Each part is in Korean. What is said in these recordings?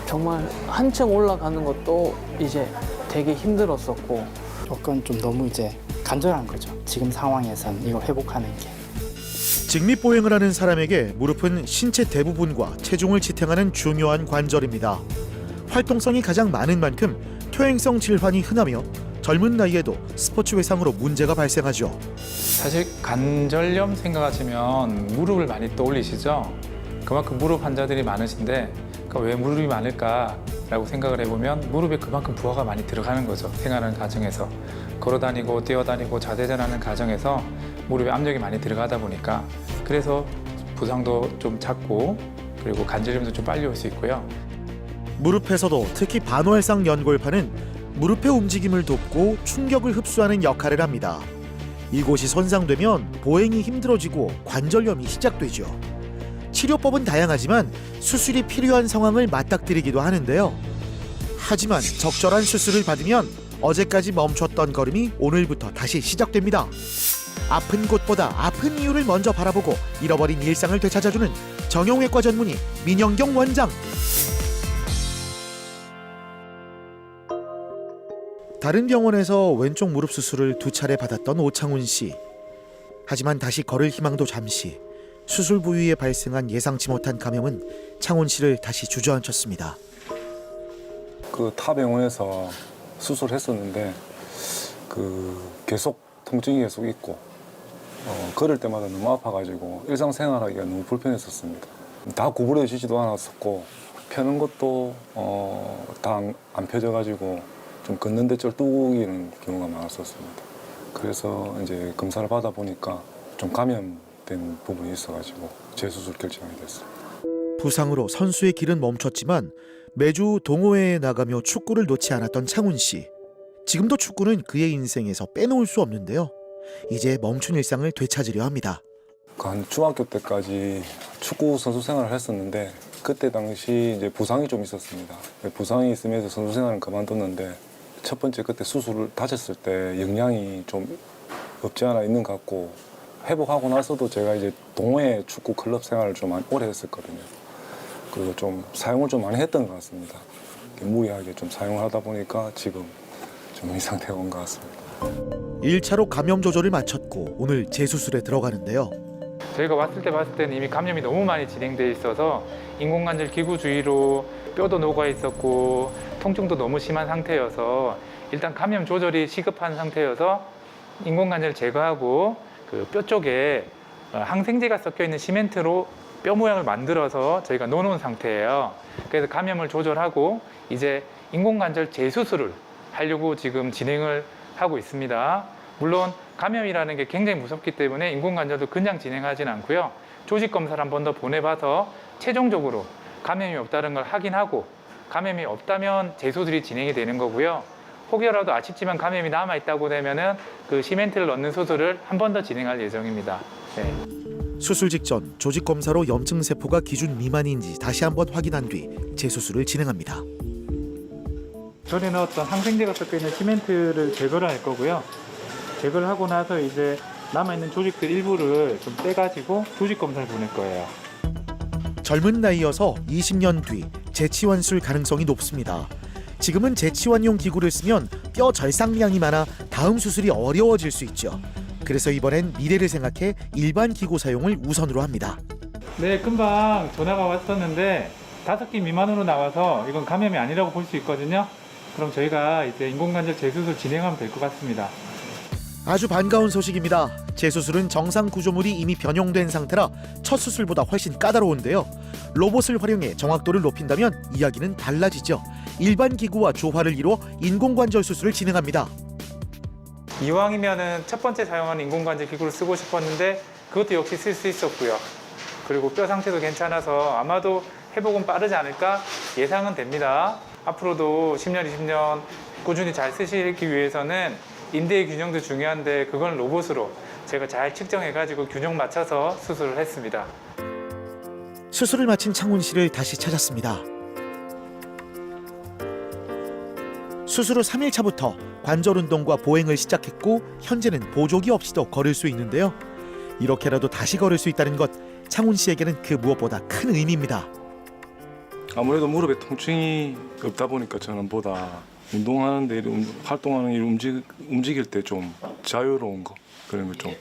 정말 한층 올라가는 것도 이제 되게 힘들었었고 조금 좀 너무 이제 간절한 거죠. 지금 상황에선 이걸 회복하는 게. 직립보행을 하는 사람에게 무릎은 신체 대부분과 체중을 지탱하는 중요한 관절입니다. 활동성이 가장 많은 만큼 퇴행성 질환이 흔하며 젊은 나이에도 스포츠 외상으로 문제가 발생하죠. 사실 관절염 생각하시면 무릎을 많이 떠올리시죠? 그만큼 무릎 환자들이 많으신데 그러니까 왜 무릎이 많을까라고 생각을 해보면 무릎에 그만큼 부하가 많이 들어가는 거죠. 생활하는 과정에서. 걸어다니고 뛰어다니고 자대전하는 과정에서 무릎에 압력이 많이 들어가다 보니까 그래서 부상도 좀 작고 그리고 관절염도 좀 빨리 올 수 있고요. 무릎에서도 특히 반월상 연골판은 무릎의 움직임을 돕고 충격을 흡수하는 역할을 합니다. 이곳이 손상되면 보행이 힘들어지고 관절염이 시작되죠. 치료법은 다양하지만 수술이 필요한 상황을 맞닥뜨리기도 하는데요. 하지만 적절한 수술을 받으면 어제까지 멈췄던 걸음이 오늘부터 다시 시작됩니다. 아픈 곳보다 아픈 이유를 먼저 바라보고 잃어버린 일상을 되찾아주는 정형외과 전문의 민영경 원장. 다른 병원에서 왼쪽 무릎 수술을 2차례 받았던 오창훈 씨. 하지만 다시 걸을 희망도 잠시. 수술 부위에 발생한 예상치 못한 감염은 창훈 씨를 다시 주저앉혔습니다. 그 타 병원에서 수술했었는데 계속 통증이 계속 있고 걸을 때마다 너무 아파가지고 일상생활하기가 너무 불편했었습니다. 다 구부러지지도 않았었고 펴는 것도 다 안 펴져가지고 좀 걷는데 쩔뚝이는 경우가 많았었습니다. 그래서 이제 검사를 받아보니까 좀 감염된 부분이 있어가지고 재수술 결정이 됐습니다. 부상으로 선수의 길은 멈췄지만 매주 동호회에 나가며 축구를 놓지 않았던 창훈 씨. 지금도 축구는 그의 인생에서 빼놓을 수 없는데요. 이제 멈춘 일상을 되찾으려 합니다. 한 중학교 때까지 축구 선수 생활을 했었는데 그때 당시 이제 부상이 좀 있었습니다. 부상이 있으면서 선수 생활을 그만뒀는데 첫 번째 그때 수술을 다쳤을 때 영향이 좀 없지 않아 있는 것 같고 회복하고 나서도 제가 이제 동호회 축구 클럽 생활을 좀 오래 했었거든요. 그리고 좀 사용을 좀 많이 했던 것 같습니다. 무리하게 좀 사용을 하다 보니까 지금 좀 이 상태가 온 것 같습니다. 1차로 감염 조절을 마쳤고 오늘 재수술에 들어가는데요. 저희가 왔을 때는 이미 감염이 너무 많이 진행돼 있어서 인공관절 기구 주위로 뼈도 녹아 있었고 통증도 너무 심한 상태여서 일단 감염 조절이 시급한 상태여서 인공관절을 제거하고 그 뼈 쪽에 항생제가 섞여 있는 시멘트로 뼈 모양을 만들어서 저희가 놓아놓은 상태예요. 그래서 감염을 조절하고 이제 인공관절 재수술을 하려고 지금 진행을 하고 있습니다. 물론 감염이라는 게 굉장히 무섭기 때문에 인공관절도 그냥 진행하진 않고요. 조직 검사를 한 번 더 보내봐서 최종적으로 감염이 없다는 걸 확인하고 감염이 없다면 재수술이 진행이 되는 거고요. 혹여라도 아쉽지만 감염이 남아있다고 되면은 그 시멘트를 넣는 수술을 한 번 더 진행할 예정입니다. 네. 수술 직전 조직 검사로 염증 세포가 기준 미만인지 다시 한번 확인한 뒤 재수술을 진행합니다. 전에 넣었던 항생제가 섞여 있는 시멘트를 제거를 할 거고요. 제거를 하고 나서 이제 남아있는 조직들 일부를 좀 떼가지고 조직 검사를 보낼 거예요. 젊은 나이여서 20년 뒤 재치환술 가능성이 높습니다. 지금은 재치환용 기구를 쓰면 뼈 절상량이 많아 다음 수술이 어려워질 수 있죠. 그래서 이번엔 미래를 생각해 일반 기구 사용을 우선으로 합니다. 네, 금방 전화가 왔었는데 5끼 미만으로 나와서 이건 감염이 아니라고 볼 수 있거든요. 그럼 저희가 이제 인공관절 재수술 진행하면 될 것 같습니다. 아주 반가운 소식입니다. 재수술은 정상 구조물이 이미 변형된 상태라 첫 수술보다 훨씬 까다로운데요. 로봇을 활용해 정확도를 높인다면 이야기는 달라지죠. 일반 기구와 조화를 이루어 인공관절 수술을 진행합니다. 이왕이면은 첫 번째 사용하는 인공관절 기구를 쓰고 싶었는데 그것도 역시 쓸 수 있었고요. 그리고 뼈 상태도 괜찮아서 아마도 회복은 빠르지 않을까 예상은 됩니다. 앞으로도 10년, 20년 꾸준히 잘 쓰시기 위해서는 인대의 균형도 중요한데 그건 로봇으로 제가 잘 측정해가지고 균형 맞춰서 수술을 했습니다. 수술을 마친 창훈 씨를 다시 찾았습니다. 수술 후 3일차부터 관절 운동과 보행을 시작했고 현재는 보조기 없이도 걸을 수 있는데요. 이렇게라도 다시 걸을 수 있다는 것, 창훈 씨에게는 그 무엇보다 큰 의미입니다. 아무래도 무릎에 통증이 없다 보니까 전보다 운동하는데 활동하는 일 움직일 때 좀 자유로운 거 그런 거 좀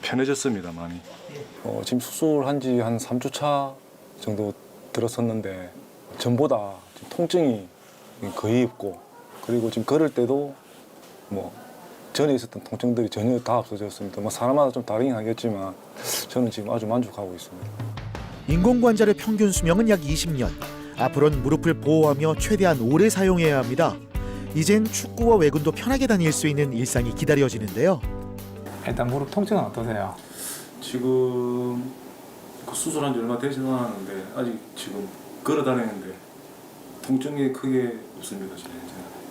편해졌습니다 많이. 지금 수술한 지 한 3주 차 정도 들었었는데 전보다 지금 통증이 거의 없고 그리고 지금 걸을 때도 뭐 전에 있었던 통증들이 전혀 다 없어졌습니다. 뭐 사람마다 좀 다르긴 하겠지만 저는 지금 아주 만족하고 있습니다. 인공관절의 평균 수명은 약 20년. 앞으로는 무릎을 보호하며 최대한 오래 사용해야 합니다. 이젠 축구와 외근도 편하게 다닐 수 있는 일상이 기다려지는데요. 일단 무릎 통증은 어떠세요? 지금 그 수술한 지 얼마 되지는 않았는데 아직 지금 걸어 다니는데 통증이 크게 없습니다. 지금.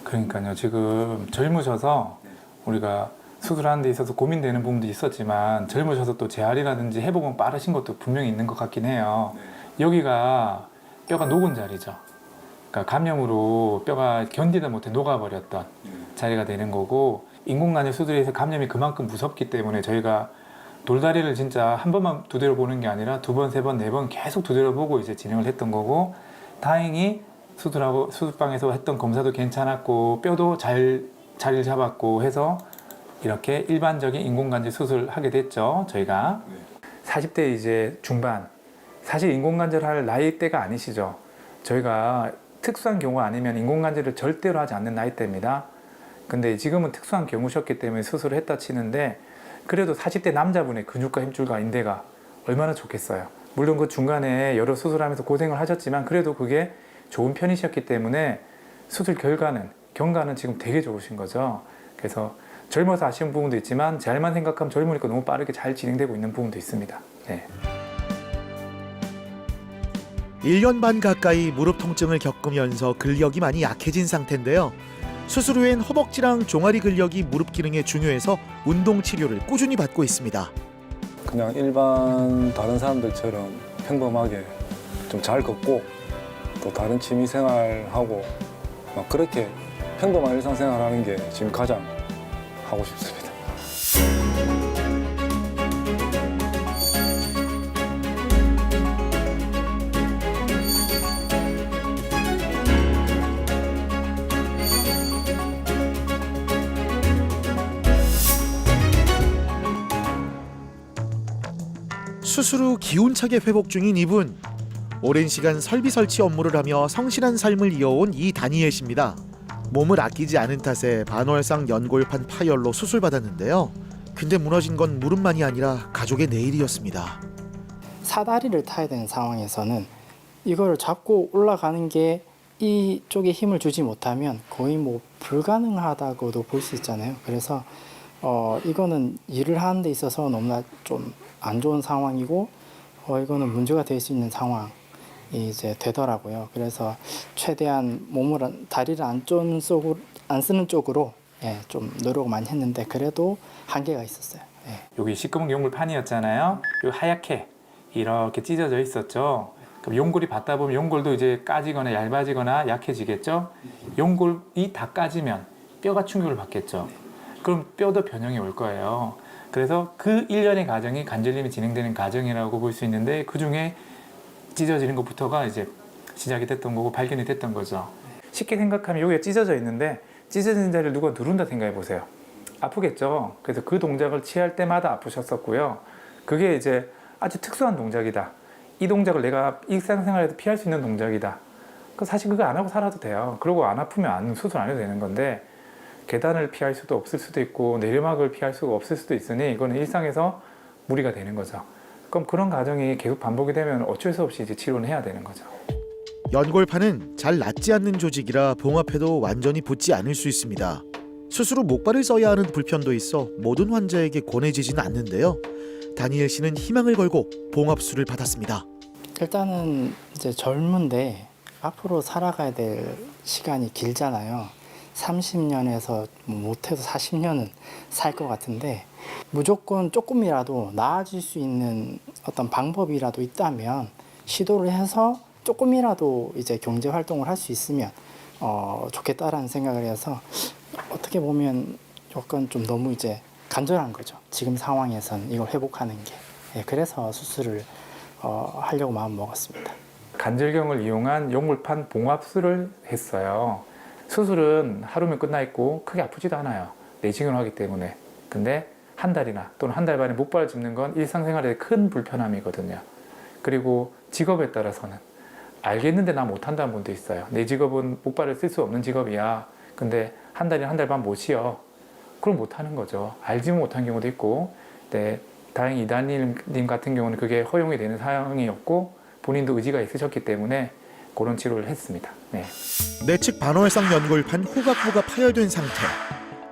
그러니까요. 지금 젊으셔서 우리가 수술하는 데 있어서 고민되는 부분도 있었지만 젊으셔서 또 재활이라든지 회복은 빠르신 것도 분명히 있는 것 같긴 해요. 여기가 뼈가 녹은 자리죠. 그러니까 감염으로 뼈가 견디다 못해 녹아버렸던 자리가 되는 거고 인공관절 수술에서 감염이 그만큼 무섭기 때문에 저희가 돌다리를 진짜 한 번만 두드려 보는 게 아니라 두 번, 세 번, 네 번 계속 두드려 보고 이제 진행을 했던 거고 다행히 수술하고 수술방에서 했던 검사도 괜찮았고 뼈도 잘 자리를 잡았고 해서 이렇게 일반적인 인공관절 수술을 하게 됐죠. 저희가 40대 이제 중반 사실 인공관절 할 나이대가 아니시죠. 저희가 특수한 경우 아니면 인공관절을 절대로 하지 않는 나이대입니다. 근데 지금은 특수한 경우셨기 때문에 수술을 했다 치는데 그래도 40대 남자분의 근육과 힘줄과 인대가 얼마나 좋겠어요. 물론 그 중간에 여러 수술하면서 고생을 하셨지만 그래도 그게 좋은 편이셨기 때문에 수술 경과는 지금 되게 좋으신 거죠. 그래서 젊어서 아쉬운 부분도 있지만 잘만 생각하면 젊으니까 너무 빠르게 잘 진행되고 있는 부분도 있습니다. 네. 1년 반 가까이 무릎 통증을 겪으면서 근력이 많이 약해진 상태인데요. 수술 후엔 허벅지랑 종아리 근력이 무릎 기능에 중요해서 운동 치료를 꾸준히 받고 있습니다. 그냥 일반 다른 사람들처럼 평범하게 좀 잘 걷고 또 다른 취미 생활하고 막 그렇게 평범한 일상생활하는 게 지금 가장 하고 싶습니다. 수술 후 기운차게 회복 중인 이분. 오랜 시간 설비 설치 업무를 하며 성실한 삶을 이어온 이 다니엘 씨입니다. 몸을 아끼지 않은 탓에 반월상 연골판 파열로 수술받았는데요. 근데 무너진 건 무릎만이 아니라 가족의 내일이었습니다. 사다리를 타야 되는 상황에서는 이거를 잡고 올라가는 게 이쪽에 힘을 주지 못하면 거의 뭐 불가능하다고도 볼 수 있잖아요. 그래서 이거는 일을 하는 데 있어서 너무나 좀 안 좋은 상황이고 이거는 문제가 될 수 있는 상황이 이제 되더라고요. 그래서 최대한 다리를 안 쓰는 쪽으로 좀 노력을 많이 했는데 그래도 한계가 있었어요. 여기 시꺼먼 연골판이었잖아요. 요 하얗게 이렇게 찢어져 있었죠. 그럼 연골이 받다 보면 연골도 이제 까지거나 얇아지거나 약해지겠죠. 연골이 다 까지면 뼈가 충격을 받겠죠. 그럼 뼈도 변형이 올 거예요. 그래서 그 일련의 과정이 관절염이 진행되는 과정이라고 볼 수 있는데 그중에 찢어지는 것부터가 이제 시작이 됐던 거고 발견이 됐던 거죠. 쉽게 생각하면 여기가 찢어져 있는데 찢어진 자리를 누가 누른다 생각해 보세요. 아프겠죠. 그래서 그 동작을 취할 때마다 아프셨었고요. 그게 이제 아주 특수한 동작이다. 이 동작을 내가 일상생활에도 피할 수 있는 동작이다. 사실 그거 안 하고 살아도 돼요. 그러고 안 아프면 수술 안 해도 되는 건데 계단을 피할 수도 없을 수도 있고 내리막을 피할 수가 없을 수도 있으니 이거는 일상에서 무리가 되는 거죠. 그럼 그런 과정이 계속 반복이 되면 어쩔 수 없이 이제 치료는 해야 되는 거죠. 연골판은 잘 낫지 않는 조직이라 봉합해도 완전히 붙지 않을 수 있습니다. 수술 후 목발을 써야 하는 불편도 있어 모든 환자에게 권해지지는 않는데요. 다니엘 씨는 희망을 걸고 봉합술을 받았습니다. 일단은 이제 젊은데 앞으로 살아가야 될 시간이 길잖아요. 30년에서 못해도 40년은 살 것 같은데 무조건 조금이라도 나아질 수 있는 어떤 방법이라도 있다면 시도를 해서 조금이라도 이제 경제 활동을 할 수 있으면 좋겠다라는 생각을 해서 어떻게 보면 약간 좀 너무 이제 간절한 거죠. 지금 상황에선 이걸 회복하는 게. 그래서 수술을 하려고 마음 먹었습니다. 관절경을 이용한 용골판 봉합술을 했어요. 수술은 하루면 끝나 있고 크게 아프지도 않아요. 내시경을 하기 때문에. 근데 한 달이나 또는 한 달 반에 목발을 짚는 건 일상생활에 큰 불편함이거든요. 그리고 직업에 따라서는 알겠는데 나 못한다는 분도 있어요. 내 직업은 목발을 쓸 수 없는 직업이야. 근데 한 달이나 한 달 반 못 쉬어. 그럼 못하는 거죠. 알지만 못하는 경우도 있고. 네, 다행히 이다님 같은 경우는 그게 허용이 되는 상황이었고 본인도 의지가 있으셨기 때문에 그런 치료를 했습니다. 네. 내측 반월상 연골판 후각부가 파열된 상태.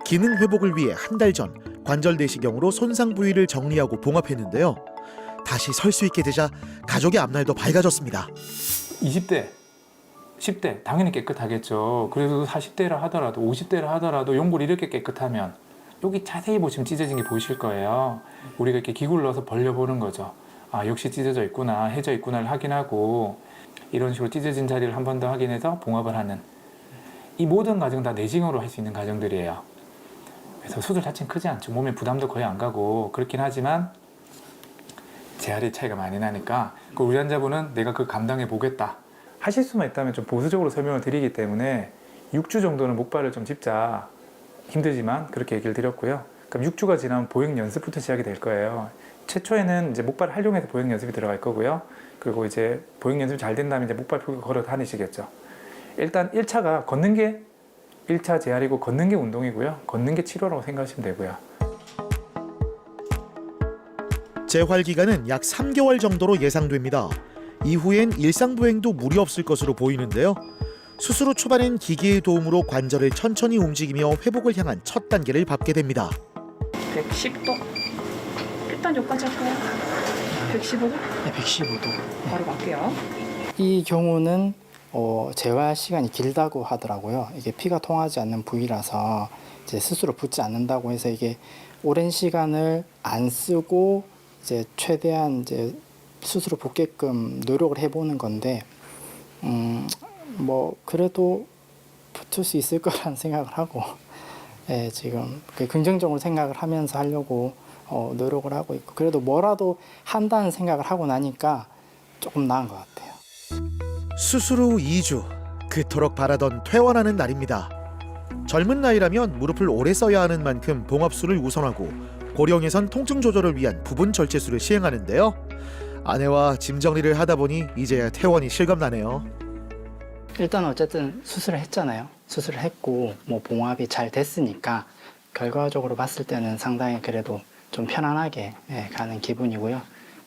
기능 회복을 위해 한 달 전 관절 내시경으로 손상 부위를 정리하고 봉합했는데요. 다시 설 수 있게 되자 가족의 앞날도 밝아졌습니다. 20대, 10대 당연히 깨끗하겠죠. 그래도 40대라 하더라도 50대라 하더라도 용골이 이렇게 깨끗하면 여기 자세히 보시면 찢어진 게 보이실 거예요. 우리가 이렇게 기구를 넣어서 벌려보는 거죠. 아, 역시 찢어져 있구나, 해져 있구나를 확인하고 이런 식으로 찢어진 자리를 한 번 더 확인해서 봉합을 하는 이 모든 과정은 다 내시경으로 할 수 있는 과정들이에요. 그래서 수술 자체는 크지 않죠. 몸에 부담도 거의 안 가고 그렇긴 하지만 재활의 차이가 많이 나니까 우리 환자분은 내가 그걸 감당해 보겠다. 하실 수만 있다면 좀 보수적으로 설명을 드리기 때문에 6주 정도는 목발을 좀 짚자. 힘들지만 그렇게 얘기를 드렸고요. 그럼 6주가 지나면 보행 연습부터 시작이 될 거예요. 최초에는 이제 목발을 활용해서 보행 연습이 들어갈 거고요. 그리고 이제 보행 연습이 잘 된다면 이제 목발 풀고 걸어 다니시겠죠. 일단 1차가 걷는 게 1차 재활이고 걷는 게 운동이고요. 걷는 게 치료라고 생각하시면 되고요. 재활 기간은 약 3개월 정도로 예상됩니다. 이후엔 일상보행도 무리 없을 것으로 보이는데요. 수술 후 초반엔 기기의 도움으로 관절을 천천히 움직이며 회복을 향한 첫 단계를 밟게 됩니다. 110도. 일단 여기까지 할까요? 115도? 네, 115도. 바로 갈게요. 이 경우는 재활 시간이 길다고 하더라고요. 이게 피가 통하지 않는 부위라서 이제 스스로 붓지 않는다고 해서 이게 오랜 시간을 안 쓰고 이제 최대한 이제 스스로 붓게끔 노력을 해보는 건데, 뭐 그래도 붙을 수 있을 거라는 생각을 하고, 예, 지금 긍정적으로 생각을 하면서 하려고 노력을 하고 있고, 그래도 뭐라도 한다는 생각을 하고 나니까 조금 나은 것 같아요. 수술 후 2주, 그토록 바라던 퇴원하는 날입니다. 젊은 나이라면 무릎을 오래 써야 하는 만큼 봉합술을 우선하고 고령에선 통증 조절을 위한 부분 절제술을 시행하는데요. 아내와 짐 정리를 하다 보니 이제야 퇴원이 실감나네요. 일단 어쨌든 수술을 했잖아요. 수술을 했고 뭐 봉합이 잘 됐으니까 결과적으로 봤을 때는 상당히 그래도 좀 편안하게 가는 기분이고요.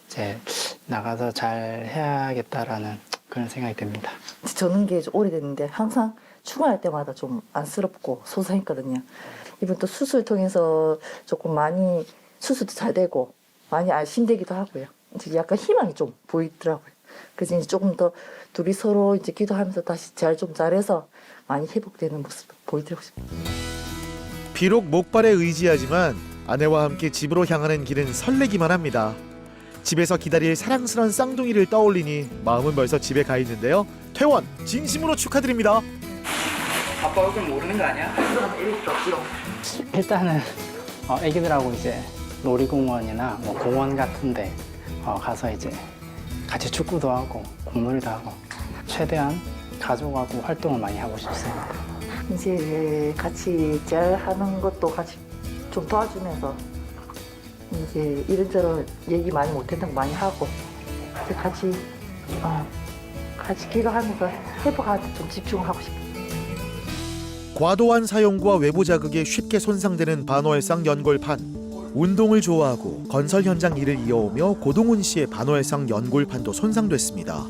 이제 나가서 잘 해야겠다라는 그런 생각이 듭니다. 저는 게 좀 오래됐는데 항상 출근할 때마다 좀 안쓰럽고 소소했거든요. 이번 또 수술 통해서 조금 많이 수술도 잘 되고 많이 안심되기도 하고요. 이제 약간 희망이 좀 보이더라고요. 그래서 이제 조금 더 둘이 서로 이제 기도하면서 다시 잘 좀 잘해서 많이 회복되는 모습 보여드리고 싶습니다. 비록 목발에 의지하지만 아내와 함께 집으로 향하는 길은 설레기만 합니다. 집에서 기다릴 사랑스런 쌍둥이를 떠올리니 마음은 벌써 집에 가 있는데요. 퇴원 진심으로 축하드립니다. 아빠 얼굴 모르는 거 아니야? 일단은 애기들하고 이제 놀이공원이나 뭐 공원 같은데 가서 이제 같이 축구도 하고 공놀이도 하고 최대한 가족하고 활동을 많이 하고 싶습니다. 이제 같이 잘하는 것도 같이 좀 도와주면서 이제 이런저런 얘기 많이 못했던 거 많이 하고 이제 같이 기도하면서 회복하는데 좀 집중을 하고 싶어요. 과도한 사용과 외부 자극에 쉽게 손상되는 반월상 연골판. 운동을 좋아하고 건설 현장 일을 이어오며 고동훈 씨의 반월상 연골판도 손상됐습니다.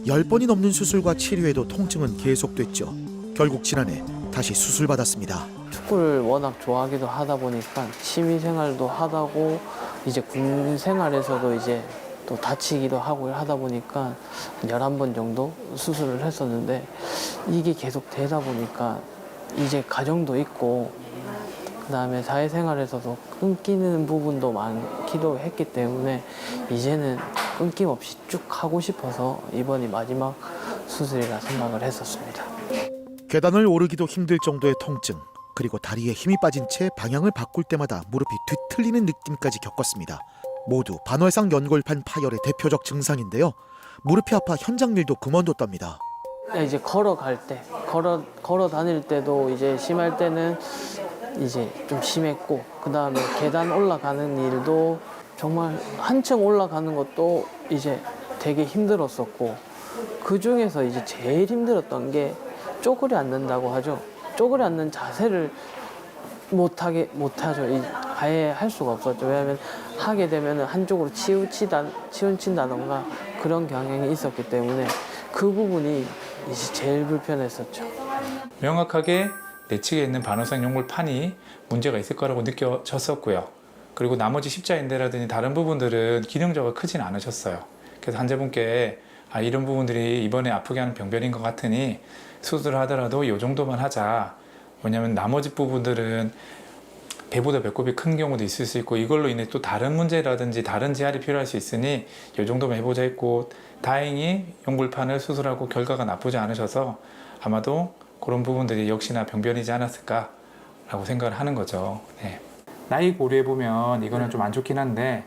10번이 넘는 수술과 치료에도 통증은 계속됐죠. 결국 지난해 다시 수술받았습니다. 축구를 워낙 좋아하기도 하다 보니까 취미 생활도 하다고 이제 군 생활에서도 이제 또 다치기도 하고 하다 보니까 한 11번 정도 수술을 했었는데 이게 계속 되다 보니까 이제 가정도 있고 그다음에 사회생활에서도 끊기는 부분도 많기도 했기 때문에 이제는 끊김없이 쭉 하고 싶어서 이번이 마지막 수술이라 생각을 했었습니다. 계단을 오르기도 힘들 정도의 통증, 그리고 다리에 힘이 빠진 채 방향을 바꿀 때마다 무릎이 뒤틀리는 느낌까지 겪었습니다. 모두 반월상 연골판 파열의 대표적 증상인데요. 무릎이 아파 현장 일도 그만뒀답니다. 이제 걸어갈 때, 걸어 다닐 때도 이제 심할 때는 이제 좀 심했고, 그 다음에 계단 올라가는 일도 정말 한층 올라가는 것도 이제 되게 힘들었었고, 그 중에서 이제 제일 힘들었던 게 쪼그려 앉는다고 하죠. 쪼그려 앉는 자세를 못하죠. 아예 할 수가 없었죠. 왜냐하면 하게 되면 한쪽으로 치우친다던가 그런 경향이 있었기 때문에 그 부분이 이제 제일 불편했었죠. 명확하게 내측에 있는 반월상 연골판이 문제가 있을 거라고 느껴졌었고요. 그리고 나머지 십자인대라든지 다른 부분들은 기능적으로 크진 않으셨어요. 그래서 환자분께 이런 부분들이 이번에 아프게 하는 병변인 것 같으니 수술을 하더라도 이 정도만 하자. 왜냐하면 나머지 부분들은 배보다 배꼽이 큰 경우도 있을 수 있고 이걸로 인해 또 다른 문제라든지 다른 재활이 필요할 수 있으니 이 정도만 해보자 했고, 다행히 연골판을 수술하고 결과가 나쁘지 않으셔서 아마도 그런 부분들이 역시나 병변이지 않았을까라고 생각을 하는 거죠. 네. 나이 고려해보면 이거는 좀 안 좋긴 한데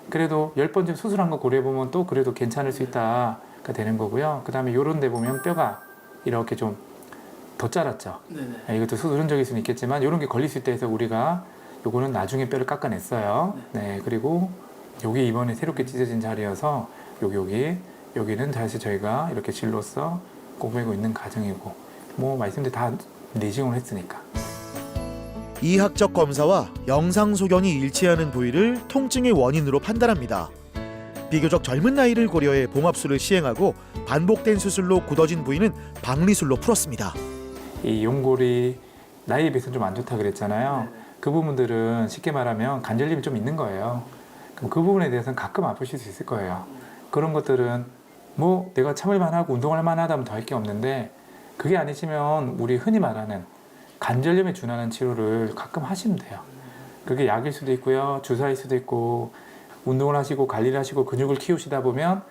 그래도 10번째 수술한 거 고려해보면 또 그래도 괜찮을 수 있다가 되는 거고요. 그 다음에 요런 데 보면 뼈가 이렇게 좀 더 자랐죠. 네네. 이것도 수술 흔적일 수는 있겠지만 이런 게 걸릴 수 있다 해서 우리가 요거는 나중에 뼈를 깎아냈어요. 네, 그리고 여기 이번에 새롭게 찢어진 자리여서 여기는 다시 저희가 이렇게 질로써 꼬매고 있는 과정이고, 뭐 말씀드린 다 내시경을 했으니까. 이학적 검사와 영상 소견이 일치하는 부위를 통증의 원인으로 판단합니다. 비교적 젊은 나이를 고려해 봉합술을 시행하고 반복된 수술로 굳어진 부위는 박리술로 풀었습니다. 이 연골이 나이에 비해서 좀 안 좋다 그랬잖아요. 그 부분들은 쉽게 말하면 관절염이 좀 있는 거예요. 그럼 그 부분에 대해서는 가끔 아프실 수 있을 거예요. 그런 것들은 뭐 내가 참을 만하고 운동할 만하다면 더 할 게 없는데, 그게 아니시면 우리 흔히 말하는 관절염에 준하는 치료를 가끔 하시면 돼요. 그게 약일 수도 있고요, 주사일 수도 있고, 운동을 하시고 관리를 하시고 근육을 키우시다 보면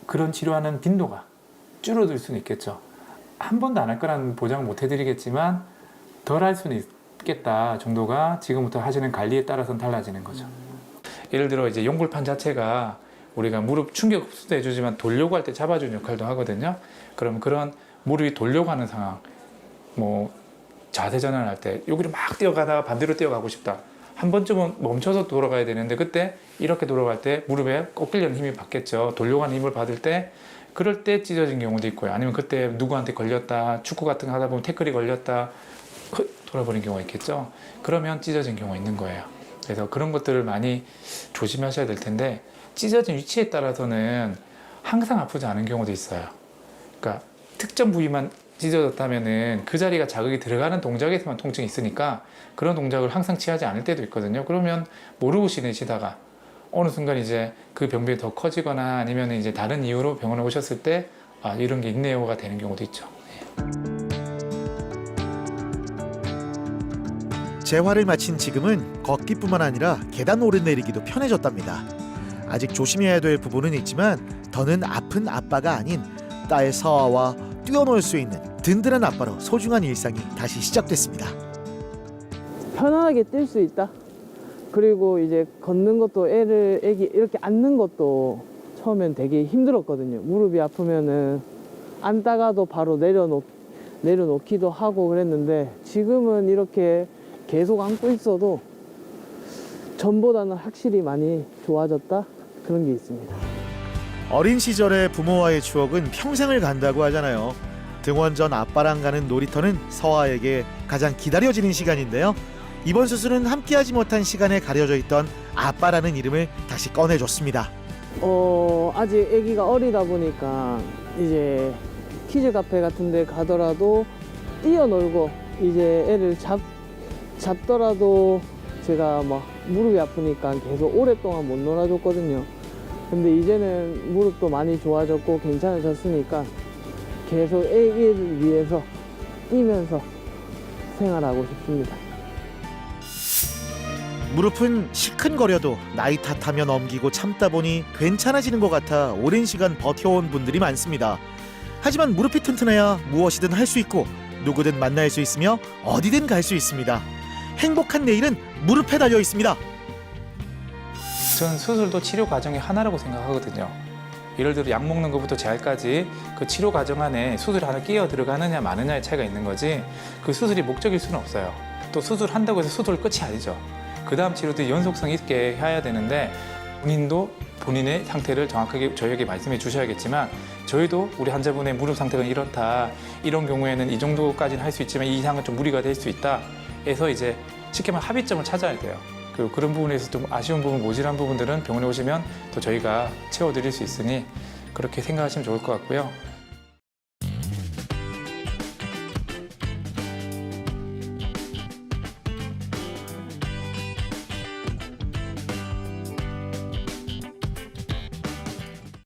그런 치료하는 빈도가 줄어들 수는 있겠죠. 한 번도 안 할 거라는 보장은 못 해드리겠지만 덜 할 수는 있겠다 정도가 지금부터 하시는 관리에 따라서는 달라지는 거죠. 예를 들어 이제 연골판 자체가 우리가 무릎 충격 흡수도 해주지만 돌려고 할 때 잡아주는 역할도 하거든요. 그러면 그런 무릎이 돌려고 하는 상황, 뭐 자세 전환을 할 때 여기로 막 뛰어가다가 반대로 뛰어가고 싶다. 한 번쯤은 멈춰서 돌아가야 되는데 그때 이렇게 돌아갈 때 무릎에 꺾이려는 힘이 받겠죠. 돌려가는 힘을 받을 때 그럴 때 찢어진 경우도 있고요. 아니면 그때 누구한테 걸렸다, 축구 같은 거 하다 보면 태클이 걸렸다, 돌아버린 경우가 있겠죠. 그러면 찢어진 경우가 있는 거예요. 그래서 그런 것들을 많이 조심하셔야 될 텐데, 찢어진 위치에 따라서는 항상 아프지 않은 경우도 있어요. 그러니까 특정 부위만 찢어졌다면은 그 자리가 자극이 들어가는 동작에서만 통증이 있으니까 그런 동작을 항상 취하지 않을 때도 있거든요. 그러면 모르고 지내시다가 어느 순간 이제 그 병변이 더 커지거나 아니면 이제 다른 이유로 병원에 오셨을 때 이런 게 있네요가 되는 경우도 있죠. 재활을 마친 지금은 걷기뿐만 아니라 계단 오르내리기도 편해졌답니다. 아직 조심해야 될 부분은 있지만 더는 아픈 아빠가 아닌 딸 서아와 뛰어놀 수 있는 든든한 아빠로 소중한 일상이 다시 시작됐습니다. 편안하게 뛸 수 있다. 그리고 이제 걷는 것도 애기 이렇게 앉는 것도 처음엔 되게 힘들었거든요. 무릎이 아프면은 앉다가도 바로 내려놓기도 하고 그랬는데, 지금은 이렇게 계속 앉고 있어도 전보다는 확실히 많이 좋아졌다, 그런 게 있습니다. 어린 시절의 부모와의 추억은 평생을 간다고 하잖아요. 등원 전 아빠랑 가는 놀이터는 서아에게 가장 기다려지는 시간인데요. 이번 수술은 함께하지 못한 시간에 가려져 있던 아빠라는 이름을 다시 꺼내줬습니다. 아직 아기가 어리다 보니까 이제 키즈 카페 같은 데 가더라도 뛰어놀고, 이제 애를 잡더라도 제가 막 무릎이 아프니까 계속 오랫동안 못 놀아줬거든요. 근데 이제는 무릎도 많이 좋아졌고 괜찮아졌으니까 계속 아기를 위해서 뛰면서 생활하고 싶습니다. 무릎은 시큰거려도 나이 탓하며 넘기고 참다 보니 괜찮아지는 것 같아 오랜 시간 버텨온 분들이 많습니다. 하지만 무릎이 튼튼해야 무엇이든 할 수 있고 누구든 만날 수 있으며 어디든 갈 수 있습니다. 행복한 내일은 무릎에 달려 있습니다. 저는 수술도 치료 과정의 하나라고 생각하거든요. 예를 들어 약 먹는 것부터 재활까지 그 치료 과정 안에 수술 하나 끼어 들어가느냐 마느냐의 차이가 있는 거지 그 수술이 목적일 수는 없어요. 또 수술한다고 해서 수술 끝이 아니죠. 그 다음 치료도 연속성 있게 해야 되는데 본인도 본인의 상태를 정확하게 저희에게 말씀해 주셔야겠지만 저희도 우리 환자분의 무릎 상태가 이렇다. 이런 경우에는 이 정도까지는 할 수 있지만 이 이상은 좀 무리가 될 수 있다. 해서 이제 쉽게 말하면 합의점을 찾아야 돼요. 그런 부분에서 좀 아쉬운 부분, 모질한 부분들은 병원에 오시면 또 저희가 채워드릴 수 있으니 그렇게 생각하시면 좋을 것 같고요.